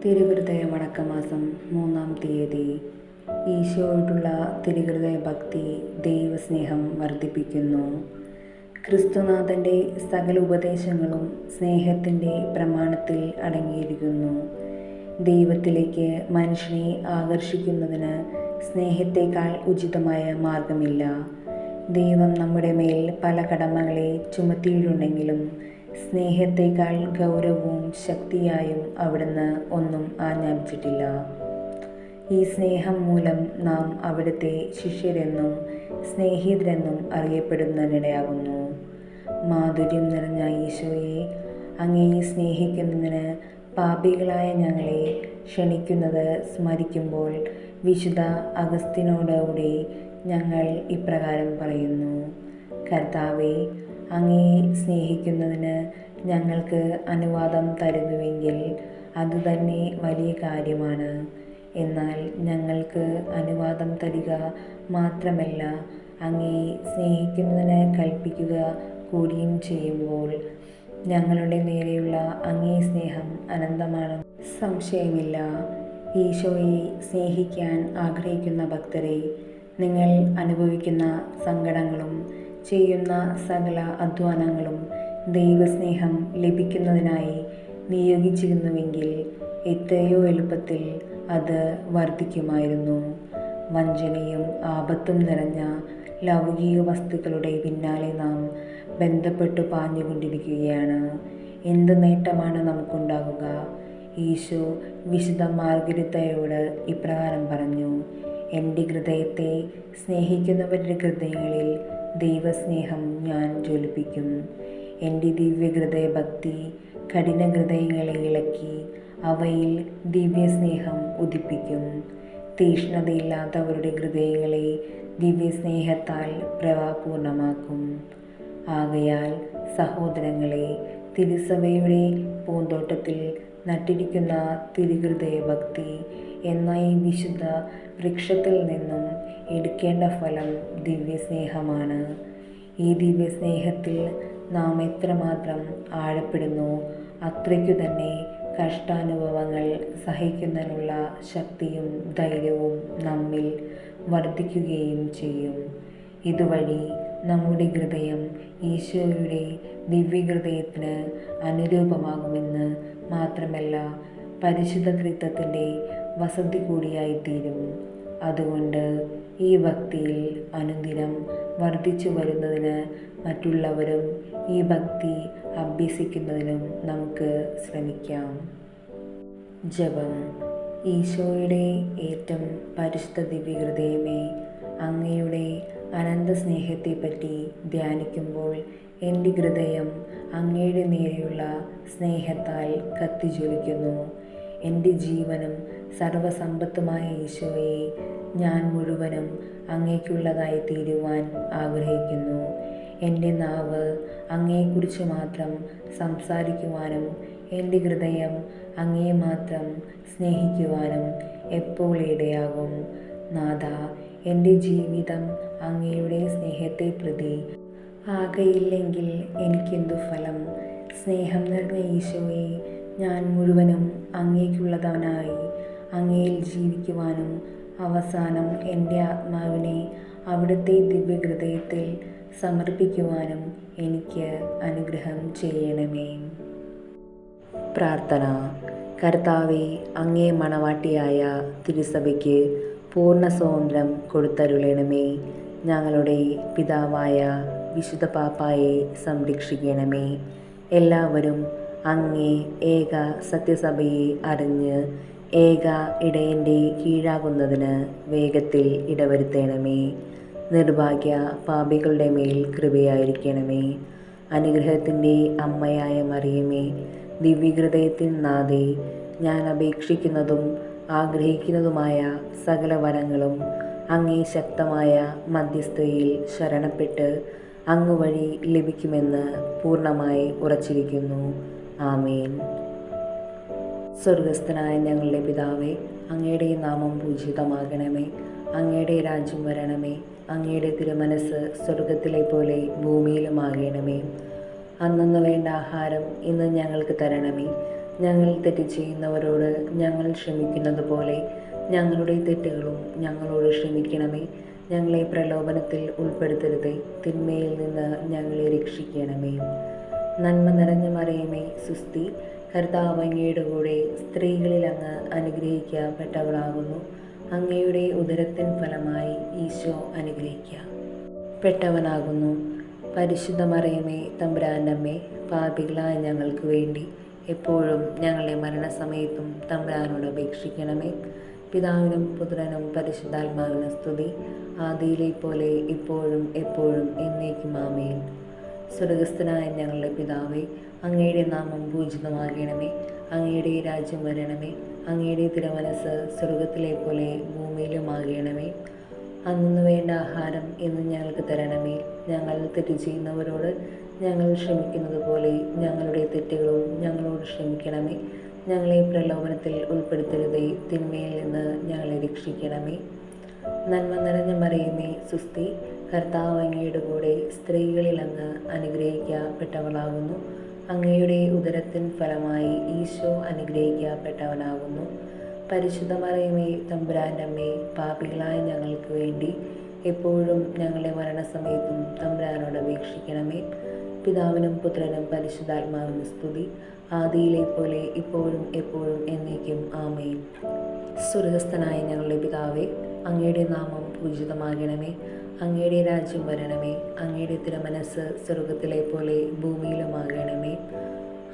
തിരുഹൃദയ വണക്കമാസം 3-ാം തീയതി. ഈശോയോടുള്ള തിരുഹൃദയ ഭക്തി ദൈവസ്നേഹം വർദ്ധിപ്പിക്കുന്നു. ക്രിസ്തുനാഥൻ്റെ സകല ഉപദേശങ്ങളും സ്നേഹത്തിൻ്റെ പ്രമാണത്തിൽ അടങ്ങിയിരിക്കുന്നു. ദൈവത്തിലേക്ക് മനുഷ്യനെ ആകർഷിക്കുന്നതിന് സ്നേഹത്തേക്കാൾ ഉചിതമായ മാർഗമില്ല. ദൈവം നമ്മുടെ മേൽ പല കടമകളെ ചുമത്തിയിട്ടുണ്ടെങ്കിലും സ്നേഹത്തേക്കാൾ ഗൗരവവും ശക്തിയായും അവിടുന്ന് ഒന്നും ആജ്ഞാപിച്ചിട്ടില്ല. ഈ സ്നേഹം മൂലം നാം അവിടുത്തെ ശിഷ്യരെന്നും സ്നേഹിതരെന്നും അറിയപ്പെടുന്നതിനിടയാകുന്നു. മാധുര്യം നിറഞ്ഞ ഈശോയെ, അങ്ങയെ സ്നേഹിക്കുന്നതിന് പാപികളായ ഞങ്ങളെ ക്ഷണിക്കുന്നത് സ്മരിക്കുമ്പോൾ വിശുദ്ധ അഗസ്തീനോടുകൂടി ഞങ്ങൾ ഇപ്രകാരം പറയുന്നു: കർത്താവേ, അങ്ങയെ സ്നേഹിക്കുന്നതിന് ഞങ്ങൾക്ക് അനുവാദം തരുന്നുവെങ്കിൽ അതുതന്നെ വലിയ കാര്യമാണ്. എന്നാൽ ഞങ്ങൾക്ക് അനുവാദം തരിക മാത്രമല്ല, അങ്ങയെ സ്നേഹിക്കുന്നതിന് കൽപ്പിക്കുക കൂടിയും ചെയ്യുമ്പോൾ ഞങ്ങളുടെ നേരെയുള്ള അങ്ങേ സ്നേഹം അനന്തമാണെന്ന് സംശയമില്ല. ഈശോയെ സ്നേഹിക്കാൻ ആഗ്രഹിക്കുന്ന ഭക്തരെ, നിങ്ങൾ അനുഭവിക്കുന്ന സങ്കടങ്ങളും ചെയ്യുന്ന സകല അധ്വാനങ്ങളും ദൈവസ്നേഹം ലഭിക്കുന്നതിനായി നിയോഗിച്ചിരുന്നുവെങ്കിൽ എത്രയോ എളുപ്പത്തിൽ അത് വർദ്ധിക്കുമായിരുന്നു. വഞ്ചനയും ആപത്തും നിറഞ്ഞ ലൗകിക വസ്തുക്കളുടെ പിന്നാലെ നാം ബന്ധപ്പെട്ടു പാഞ്ഞുകൊണ്ടിരിക്കുകയാണ്. എന്ത് നേട്ടമാണ് നമുക്കുണ്ടാകുക? ഈശോ വിശുദ്ധ മാർഗരിത്തയോട് ഇപ്രകാരം പറഞ്ഞു: എൻ്റെ ഹൃദയത്തെ സ്നേഹിക്കുന്നവരുടെ ഹൃദയങ്ങളിൽ ദൈവസ്നേഹം ഞാൻ ജ്വലിപ്പിക്കും. എൻ്റെ ദിവ്യഹൃദയ ഭക്തി കഠിന ഹൃദയങ്ങളെ ഇളക്കി അവയിൽ ദിവ്യസ്നേഹം ഉദിപ്പിക്കും. തീഷ്ണതയില്ലാത്തവരുടെ ഹൃദയങ്ങളെ ദിവ്യസ്നേഹത്താൽ പ്രഭാപൂർണമാക്കും. ആകയാൽ സഹോദരങ്ങളെ, തിരുസഭയുടെ പൂന്തോട്ടത്തിൽ നട്ടിരിക്കുന്ന തിരുഹൃദയ ഭക്തി എന്ന ഈ വിശുദ്ധ വൃക്ഷത്തിൽ നിന്നും എടുക്കേണ്ട ഫലം ദിവ്യസ്നേഹമാണ്. ഈ ദിവ്യസ്നേഹത്തിൽ നാം എത്രമാത്രം ആഴപ്പെടുന്നു, അത്രയ്ക്കു തന്നെ കഷ്ടാനുഭവങ്ങൾ സഹിക്കുന്നതിനുള്ള ശക്തിയും ധൈര്യവും നമ്മിൽ വർദ്ധിക്കുകയും ചെയ്യും. ഇതുവഴി നമ്മുടെ ഹൃദയം ഈശോയുടെ ദിവ്യഹൃദയത്തിന് അനുരൂപമാകുമെന്ന് മാത്രമല്ല, പരിശുദ്ധ ത്രിത്വത്തിൻ്റെ വസതി കൂടിയായിത്തീരും. അതുകൊണ്ട് ഈ ഭക്തിയിൽ അനുദിനം വർദ്ധിച്ചു വരുന്നതിന് മറ്റുള്ളവരും ഈ ഭക്തി അഭ്യസിക്കുന്നതിനും നമുക്ക് ശ്രമിക്കാം. ജപം. ഈശോയുടെ ഏറ്റവും പരിശുദ്ധ ദിവ്യഹൃദയമേ, അങ്ങയുടെ അനന്ത സ്നേഹത്തെപ്പറ്റി ധ്യാനിക്കുമ്പോൾ എൻ്റെ ഹൃദയം അങ്ങയുടെ നേരെയുള്ള സ്നേഹത്താൽ കത്തിജ്വലിക്കുന്നു. എൻ്റെ ജീവനും സർവസമ്പത്തുമായ ഈശോയെ, ഞാൻ മുഴുവനും അങ്ങേക്കുള്ളതായി തീരുവാൻ ആഗ്രഹിക്കുന്നു. എൻ്റെ നാവ് അങ്ങയെക്കുറിച്ച് മാത്രം സംസാരിക്കുവാനും എൻ്റെ ഹൃദയം അങ്ങയെ മാത്രം സ്നേഹിക്കുവാനും എപ്പോൾ ഇടയാകും? നാഥ, എൻ്റെ ജീവിതം അങ്ങയുടെ സ്നേഹത്തെ പ്രതി ആകയില്ലെങ്കിൽ എനിക്കെന്തു ഫലം? സ്നേഹം നിറഞ്ഞ ഈശോയെ, ഞാൻ മുഴുവനും അങ്ങേക്കുള്ളവനായി അങ്ങയിൽ ജീവിക്കുവാനും അവസാനം എൻ്റെ ആത്മാവിനെ അവിടുത്തെ ദിവ്യഹൃദയത്തിൽ സമർപ്പിക്കുവാനും എനിക്ക് അനുഗ്രഹം ചെയ്യണമേ. പ്രാർത്ഥന. കർത്താവേ, അങ്ങേ മണവാട്ടിയായ തിരുസഭയ്ക്ക് പൂർണ്ണ സ്വാതന്ത്ര്യം കൊടുത്തരുളണമേ. ഞങ്ങളുടെ പിതാവായ വിശുദ്ധ പാപ്പായെ സംരക്ഷിക്കണമേ. എല്ലാവരും അങ്ങേ ഏക സത്യസഭയെ അറിഞ്ഞ് ഏക ഇടയൻ്റെ കീഴാകുന്നതിന് വേഗത്തിൽ ഇടവരുത്തണമേ. നിർഭാഗ്യ പാപികളുടെ മേൽ കൃപയായിരിക്കണമേ. അനുഗ്രഹത്തിൻ്റെ അമ്മയായ മറിയമേ, ദിവ്യഹൃദയത്തിൻ നാഥേ, ഞാൻ അപേക്ഷിക്കുന്നതും ആഗ്രഹിക്കുന്നതുമായ സകല വരങ്ങളും അങ്ങേ ശക്തമായ മധ്യസ്ഥതയിൽ ശരണപ്പെട്ട് അങ്ങ് വഴി ലഭിക്കുമെന്ന് പൂർണ്ണമായി ഉറച്ചിരിക്കുന്നു. ആമേൻ. സ്വർഗസ്ഥനായ ഞങ്ങളുടെ പിതാവേ, അങ്ങയുടെ നാമം പൂജിതമാകണമേ. അങ്ങയുടെ രാജ്യം വരണമേ. അങ്ങയുടെ തിരുമനസ് സ്വർഗത്തിലെ പോലെ ഭൂമിയിലുമാകണമേ. അന്നന്ന് വേണ്ട ആഹാരം ഇന്ന് ഞങ്ങൾക്ക് തരണമേ. ഞങ്ങൾ തെറ്റ് ചെയ്യുന്നവരോട് ഞങ്ങൾ ക്ഷമിക്കുന്നത് പോലെ ഞങ്ങളുടെ തെറ്റുകളും ഞങ്ങളോട് ക്ഷമിക്കണമേ. ഞങ്ങളെ പ്രലോഭനത്തിൽ ഉൾപ്പെടുത്തരുതേ, തിന്മയിൽ നിന്ന് ഞങ്ങളെ രക്ഷിക്കണമേ. നന്മ നിറഞ്ഞ മറിയമേ, സുസ്തി, കർത്താവ് അങ്ങയുടെ കൂടെ, സ്ത്രീകളിൽ അങ്ങ് അനുഗ്രഹിക്കപ്പെട്ടവളാകുന്നു. അങ്ങയുടെ ഉദരത്തിൻ ഫലമായി ഈശോ അനുഗ്രഹിക്കപ്പെട്ടവനാകുന്നു. പരിശുദ്ധ മറിയമേ, തമ്പുരാൻ്റെ അമ്മേ, പാപികളായ ഞങ്ങൾക്ക് വേണ്ടി എപ്പോഴും ഞങ്ങളുടെ മരണസമയത്തും തമ്പുരാനോട് അപേക്ഷിക്കണമേ. പിതാവിനും പുത്രനും പരിശുദ്ധാത്മാവിനും സ്തുതി, ആദിയിലെ പോലെ ഇപ്പോഴും എപ്പോഴും എന്നേക്കും ആമേൻ. സ്വർഗസ്ഥനായ ഞങ്ങളുടെ പിതാവേ, അങ്ങയുടെ നാമം പൂജിതമാകണമേ. അങ്ങയുടെ രാജ്യം വരണമേ. അങ്ങയുടെ തിരുമനസ്സ് സ്വർഗത്തിലെ പോലെ ഭൂമിയിലുമാകണമേ. അന്നു വേണ്ട ആഹാരം ഇന്ന് ഞങ്ങൾക്ക് തരണമേ. ഞങ്ങൾ തെറ്റ് ചെയ്യുന്നവരോട് ഞങ്ങൾ ക്ഷമിക്കുന്നത് പോലെ ഞങ്ങളുടെ തെറ്റുകളും ഞങ്ങളോട് ക്ഷമിക്കണമേ. ഞങ്ങളെ പ്രലോഭനത്തിൽ ഉൾപ്പെടുത്തരുതേ, തിന്മയിൽ നിന്ന് ഞങ്ങളെ രക്ഷിക്കണമേ. നന്മ നിറഞ്ഞ മറിയമേ, സുസ്തി, കർത്താവ് അങ്ങയുടെ കൂടെ, സ്ത്രീകളിൽ അങ്ങ് അനുഗ്രഹിക്കപ്പെട്ടവളാകുന്നു. അങ്ങയുടെ ഉദരത്തിൻ ഫലമായി ഈശോ അനുഗ്രഹിക്കപ്പെട്ടവനാകുന്നു. പരിശുദ്ധ മറിയമേ, തമ്പുരാൻ്റെ അമ്മേ, പാപികളായ ഞങ്ങൾക്ക് വേണ്ടി എപ്പോഴും ഞങ്ങളുടെ മരണസമയത്തും തമ്പുരാനോട് അപേക്ഷിക്കണമേ. പിതാവിനും പുത്രനും പരിശുദ്ധാത്മാവിനും സ്തുതി, ആദിയിലെ പോലെ ഇപ്പോഴും എപ്പോഴും എന്നേക്കും ആമേൻ. സ്വർഗസ്ഥനായ ഞങ്ങളുടെ പിതാവേ, അങ്ങയുടെ നാമം പൂജിതമാകണമേ. അങ്ങയുടെ രാജ്യം വരണമേ. അങ്ങയുടെ തിരുമനസ്സ് സ്വർഗത്തിലെ പോലെ ഭൂമിയിലുമാകണമേ.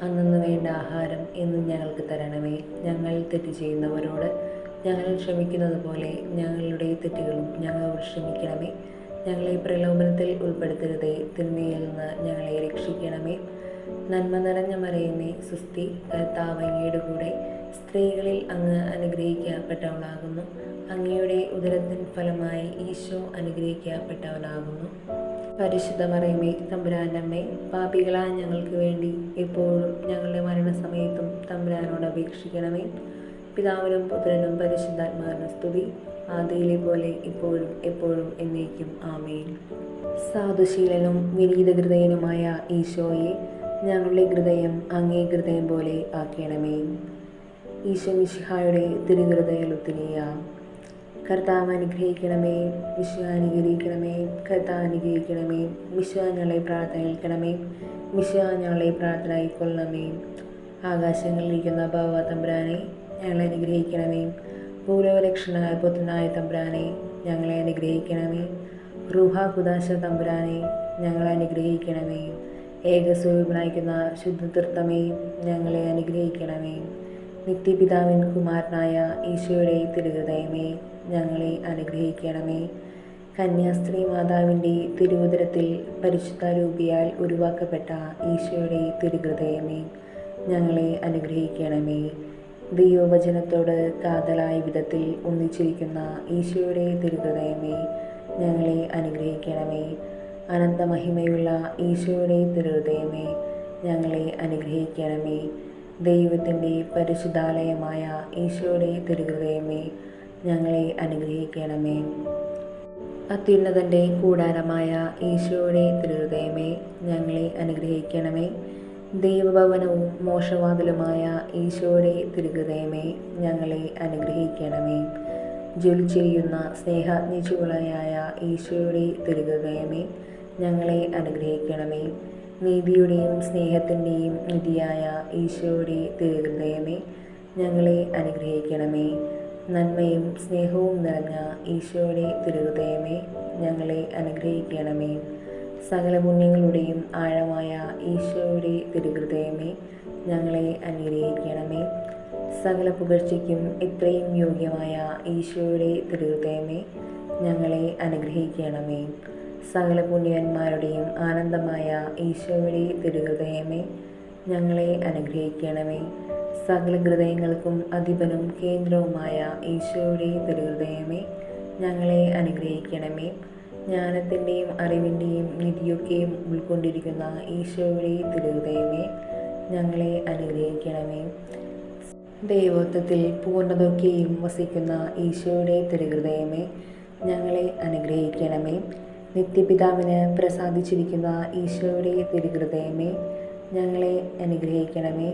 അന്നു വേണ്ട ആഹാരം എന്നും ഞങ്ങൾക്ക് തരണമേ. ഞങ്ങൾ തെറ്റ് ചെയ്യുന്നവരോട് ഞങ്ങൾ ക്ഷമിക്കുന്നത് പോലെ ഞങ്ങളുടെ തെറ്റുകളും ഞങ്ങളോട് ക്ഷമിക്കണമേ. ഞങ്ങളെ പ്രലോഭനത്തിൽ ഉൾപ്പെടുത്തരുതേ, തിന്മയിൽ നിന്ന് ഞങ്ങളെ രക്ഷിക്കണമേ. നന്മ നിറഞ്ഞ മറിയമേ, സുസ്തി, കർത്താവ് അങ്ങയുടെ കൂടെ, സ്ത്രീകളിൽ അങ്ങ് അനുഗ്രഹിക്കപ്പെട്ടവളാകുന്നു. അങ്ങയുടെ ഉദരത്തിൻ ഫലമായി ഈശോ അനുഗ്രഹിക്കപ്പെട്ടവനാകുന്നു. പരിശുദ്ധ മറിയമേ, തമ്പുരാൻ്റെ അമ്മേ, പാപികളായ ഞങ്ങൾക്ക് വേണ്ടി എപ്പോഴും ഞങ്ങളുടെ മരണസമയത്തും തമ്പുരാനോട് അപേക്ഷിക്കണമേ. പിതാവിനും പുത്രനും പരിശുദ്ധാത്മാവിനും സ്തുതി, ആദിയിലെ പോലെ ഇപ്പോഴും എപ്പോഴും എന്നേക്കും ആമേൻ. സാധുശീലനും വിനീതഹൃദയനുമായ ഈശോയെ, ഞങ്ങളുടെ ഹൃദയം അങ്ങേ ഹൃദയം പോലെ ആക്കണമേ. ഈശോ മിശിഹായുടെ തിരുഹൃദയ ലുത്തിനിയ. കർത്താവ് അനുഗ്രഹിക്കണമേ. മിശിഹ അനുഗ്രഹിക്കണമേ. കർത്താവ് അനുഗ്രഹിക്കണമേ. മിശിഹ ഞങ്ങളെ പ്രാർത്ഥന കേൾക്കണമേ. മിശിഹ ഞങ്ങളെ പ്രാർത്ഥന കൈക്കൊള്ളണമേ. ആകാശങ്ങളിലിരിക്കുന്ന ബാവ തമ്പുരാനെ, ഞങ്ങളെ അനുഗ്രഹിക്കണമേ. ഭൂലോകരക്ഷകനായ പുത്രനായ തമ്പുരാനെ, ഞങ്ങളെ അനുഗ്രഹിക്കണമേ. റൂഹ കുദാശ തമ്പുരാനെ, ഞങ്ങളെ അനുഗ്രഹിക്കണമേ. ഏകസ്വരൂപനായിരിക്കുന്ന ശുദ്ധതീർത്ഥമേ, ഞങ്ങളെ അനുഗ്രഹിക്കണമേ. നിത്യപിതാവിൻ കുമാരനായ ഈശോയുടെ തിരുഹൃദയമേ, ഞങ്ങളെ അനുഗ്രഹിക്കണമേ. കന്യാസ്ത്രീ മാതാവിൻ്റെ തിരുവുദരത്തിൽ പരിശുദ്ധ രൂപിയാൽ ഉരുവാക്കപ്പെട്ട ഈശോയുടെ തിരുഹൃദയമേ, ഞങ്ങളെ അനുഗ്രഹിക്കണമേ. ദൈവവചനത്തോട് കാതലായ വിധത്തിൽ ഒന്നിച്ചിരിക്കുന്ന ഈശോയുടെ തിരുഹൃദയമേ, ഞങ്ങളെ അനുഗ്രഹിക്കണമേ. അനന്തമഹിമയുള്ള ഈശോയുടെ തിരുഹൃദയമേ, ഞങ്ങളെ അനുഗ്രഹിക്കണമേ. ദൈവത്തിൻ്റെ പരിശുദ്ധാലയമായ ഈശോയുടെ തിരുഹൃദയമേ, ഞങ്ങളെ അനുഗ്രഹിക്കണമേ. അത്യുന്നതൻ്റെ കൂടാരമായ ഈശോയുടെ തിരുഹൃദയമേ, ഞങ്ങളെ അനുഗ്രഹിക്കണമേ. ദൈവഭവനവും മോക്ഷവാതിലുമായ ഈശോയുടെ തിരുഹൃദയമേ, ഞങ്ങളെ അനുഗ്രഹിക്കണമേ. ജ്വലിച്ചിരിക്കുന്ന സ്നേഹാഗ്നിചുളയായ ഈശോയുടെ തിരുഹൃദയമേ, ഞങ്ങളെ അനുഗ്രഹിക്കണമേ. നീതിയുടെയും സ്നേഹത്തിൻ്റെയും നിധിയായ ഈശോയുടെ തിരുഹൃദയമേ, ഞങ്ങളെ അനുഗ്രഹിക്കണമേ. നന്മയും സ്നേഹവും നിറഞ്ഞ ഈശോയുടെ തിരുഹൃദയമേ, ഞങ്ങളെ അനുഗ്രഹിക്കണമേ. സകല പുണ്യങ്ങളുടെയും ആഴമായ ഈശോയുടെ തിരുഹൃദയമേ, ഞങ്ങളെ അനുഗ്രഹിക്കണമേ. സകല പുകഴ്ചയ്ക്കും എത്രയും യോഗ്യമായ ഈശോയുടെ തിരുഹൃദയമേ, ഞങ്ങളെ അനുഗ്രഹിക്കണമേ. സകല പുണ്യന്മാരുടെയും ആനന്ദമായ ഈശോയുടെ തിരുഹൃദയമേ, ഞങ്ങളെ അനുഗ്രഹിക്കണമേ. സകല ഹൃദയങ്ങൾക്കും അധിപനും കേന്ദ്രവുമായ ഈശോയുടെ തിരുഹൃദയമേ, ഞങ്ങളെ അനുഗ്രഹിക്കണമേ. ജ്ഞാനത്തിൻ്റെയും അറിവിൻ്റെയും നിധിയൊക്കെയും ഉൾക്കൊണ്ടിരിക്കുന്ന ഈശോയുടെ തിരുഹൃദയമേ, ഞങ്ങളെ അനുഗ്രഹിക്കണമേ. ദൈവത്വത്തിൽ പൂർണ്ണതൊക്കെയും വസിക്കുന്ന ഈശോയുടെ തിരുഹൃദയമേ, ഞങ്ങളെ അനുഗ്രഹിക്കണമേ. നിത്യപിതാവിന് പ്രസാദിച്ചിരിക്കുന്ന ഈശോയുടെ തിരുഹൃദയമേ, ഞങ്ങളെ അനുഗ്രഹിക്കണമേ.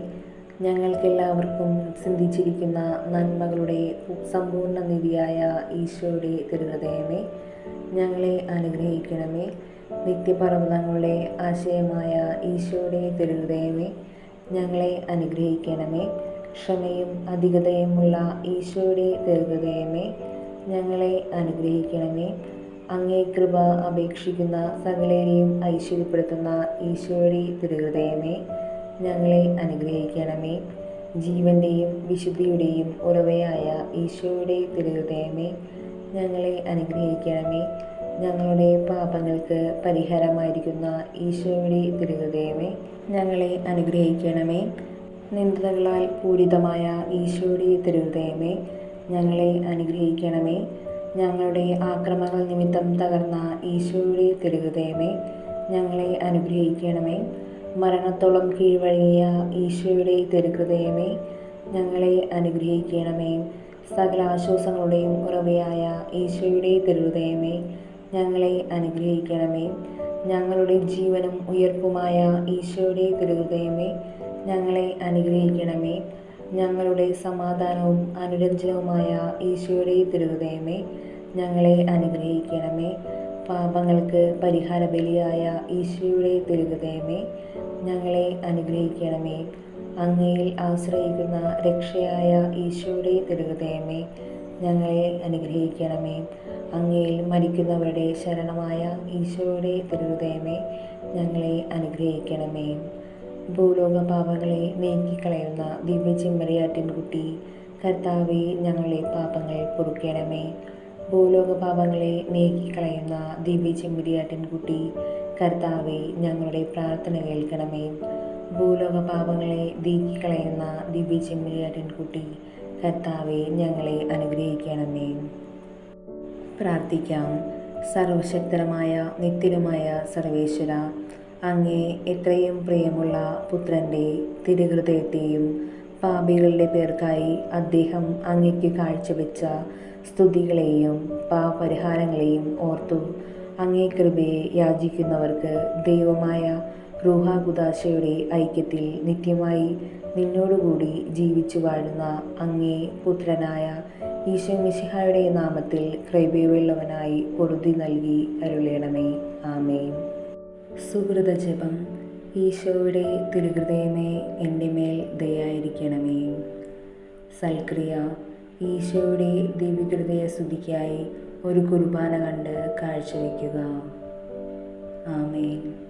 ഞങ്ങൾക്കെല്ലാവർക്കും സിദ്ധിച്ചിരിക്കുന്ന നന്മകളുടെ സമ്പൂർണ്ണ നിധിയായ ഈശോയുടെ തിരുഹൃദയമേ, ഞങ്ങളെ അനുഗ്രഹിക്കണമേ. നിത്യപർവ്വതങ്ങളുടെ ആശയമായ ഈശോയുടെ തിരുഹൃദയമേ, ഞങ്ങളെ അനുഗ്രഹിക്കണമേ. ക്ഷമയും അധികതയുമുള്ള ഈശോയുടെ തിരുഹൃദയമേ, ഞങ്ങളെ അനുഗ്രഹിക്കണമേ. അങ്ങേ കൃപ അപേക്ഷിക്കുന്ന സകലരെയും ഐശ്വര്യപ്പെടുത്തുന്ന ഈശോയുടെ തിരുഹൃദയമേ, ഞങ്ങളെ അനുഗ്രഹിക്കണമേ. ജീവന്റെയും വിശുദ്ധിയുടെയും ഉറവയായ ഈശോയുടെ തിരുഹൃദയമേ, ഞങ്ങളെ അനുഗ്രഹിക്കണമേ. ഞങ്ങളുടെ പാപങ്ങൾക്ക് പരിഹാരമായിരിക്കുന്ന ഈശോയുടെ തിരുഹൃദയമേ, ഞങ്ങളെ അനുഗ്രഹിക്കണമേ. നിന്ദകളാൽ പൂരിതമായ ഈശോയുടെ തിരുഹൃദയമേ, ഞങ്ങളെ അനുഗ്രഹിക്കണമേ. ഞങ്ങളുടെ ആക്രമണങ്ങൾ നിമിത്തം തകർന്ന ഈശോയുടെ തിരുഹൃദയമേ, ഞങ്ങളെ അനുഗ്രഹിക്കണമേ. മരണത്തോളം കീഴ്വഴങ്ങിയ ഈശോയുടെ തിരുഹൃദയമേ, ഞങ്ങളെ അനുഗ്രഹിക്കണമേ. സകല ആശ്വാസങ്ങളുടെയും ഉറവയായ ഈശോയുടെ തിരുഹൃദയമേ, ഞങ്ങളെ അനുഗ്രഹിക്കണമേ. ഞങ്ങളുടെ ജീവനും ഉയർപ്പുമായ ഈശോയുടെ തിരുഹൃദയമേ, ഞങ്ങളെ അനുഗ്രഹിക്കണമേ. ഞങ്ങളുടെ സമാധാനവും അനുരഞ്ജനവുമായ ഈശോയുടെ തിരുഹൃദയമേ, ഞങ്ങളെ അനുഗ്രഹിക്കണമേ. പാപങ്ങൾക്ക് പരിഹാര ബലിയായ ഈശോയുടെ തിരുഹൃദയമേ, ഞങ്ങളെ അനുഗ്രഹിക്കണമേ. അങ്ങയിൽ ആശ്രയിക്കുന്ന രക്ഷയായ ഈശോയുടെ തിരുഹൃദയമേ, ഞങ്ങളെ അനുഗ്രഹിക്കണമേ. അങ്ങയിൽ മരിക്കുന്നവരുടെ ശരണമായ ഈശോയുടെ തിരുഹൃദയമേ, ഞങ്ങളെ അനുഗ്രഹിക്കണമേ. ഭൂലോക പാപങ്ങളെ നീക്കിക്കളയുന്ന ദിവ്യചെമ്മരിയാട്ടിൻകുട്ടി, കർത്താവേ, ഞങ്ങളുടെ പാപങ്ങൾ പൊറുക്കണമേ. ഭൂലോക പാപങ്ങളെ നീക്കിക്കളയുന്ന ദിവ്യചെമ്മരിയാട്ടിൻകുട്ടി, കർത്താവേ, ഞങ്ങളുടെ പ്രാർത്ഥന കേൾക്കണമേ. ഭൂലോക പാപങ്ങളെ നീക്കിക്കളയുന്ന ദിവ്യചെമ്മരിയാട്ടിൻകുട്ടി, കർത്താവേ, ഞങ്ങളെ അനുഗ്രഹിക്കണമേ. പ്രാർത്ഥിക്കാം. സർവശക്തരമായ നിത്യനുമായ സർവേശ്വര, അങ്ങേ എത്രയും പ്രിയമുള്ള പുത്രൻ്റെ തിരുഹൃദയത്തെയും പാപികളുടെ പേർക്കായി അദ്ദേഹം അങ്ങയ്ക്ക് കാഴ്ചവെച്ച സ്തുതികളെയും പാപപരിഹാരങ്ങളെയും ഓർത്തു അങ്ങേ കൃപയെ യാചിക്കുന്നവർക്ക് ദൈവമായ റൂഹാകുദാശയുടെ ഐക്യത്തിൽ നിത്യമായി നിന്നോടുകൂടി ജീവിച്ചു വാഴുന്ന അങ്ങേ പുത്രനായ ഈശോ മിശിഹായുടെ നാമത്തിൽ കൃപയുള്ളവനായി പൊറുതി നൽകി അരുളണമേ. ആമേൻ. സുഹൃത ജപം. ഈശോയുടെ തിരുഹൃദയമേ, എൻ്റെ മേൽ ദയായിരിക്കണമേ. സൽക്രിയ. ഈശോയുടെ ദിവ്യഹൃദയ സ്തുതിക്കായി ഒരു കുർബാന കണ്ട് കാഴ്ചവെക്കുക. ആമേൻ.